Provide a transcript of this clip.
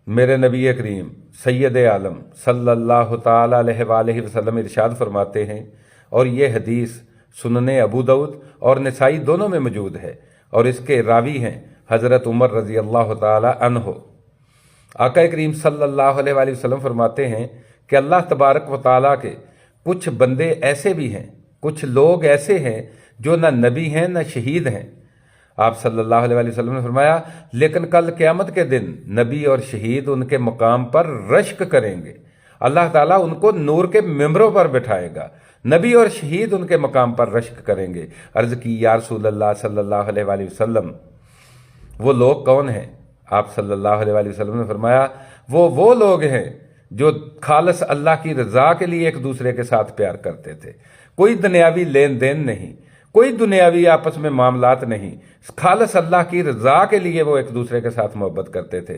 मेरे नबी करीम सैयद आलम सल्लल्लाहु ताला अलैहि वसल्लम इरशाद फरमाते हैं, और ये हदीस सुनने अबू दाऊद और नसाई दोनों में मौजूद है, और इसके रावी हैं हज़रत उमर रज़ी अल्लाह ताला अन्हो। आका करीम सल्लल्लाहु अलैहि वसल्लम फरमाते हैं कि अल्लाह तबारक व ताला के कुछ बंदे ऐसे भी हैं, कुछ लोग ऐसे हैं जो न नबी हैं न शहीद हैं। आप सल्लल्लाहु अलैहि वसल्लम ने फरमाया, लेकिन कल क़यामत के दिन नबी और शहीद उनके मकाम पर रश्क करेंगे, अल्लाह ताला उनको नूर के मिंबरों पर बिठाएगा, नबी और शहीद उनके मकाम पर रश्क करेंगे। अर्ज़ की, या रसूल अल्लाह सल्लल्लाहु अलैहि वसल्लम, वो लोग कौन हैं? आप सल्लल्लाहु अलैहि वसल्लम ने फरमाया, वो लोग हैं जो खालस अल्लाह की रजा के लिए एक दूसरे के साथ प्यार करते थे। कोई दुनियावी लेन देन नहीं, कोई दुनियावी आपस में मामलात नहीं, खालस अल्लाह की रजा के लिए वो एक दूसरे के साथ मोहब्बत करते थे।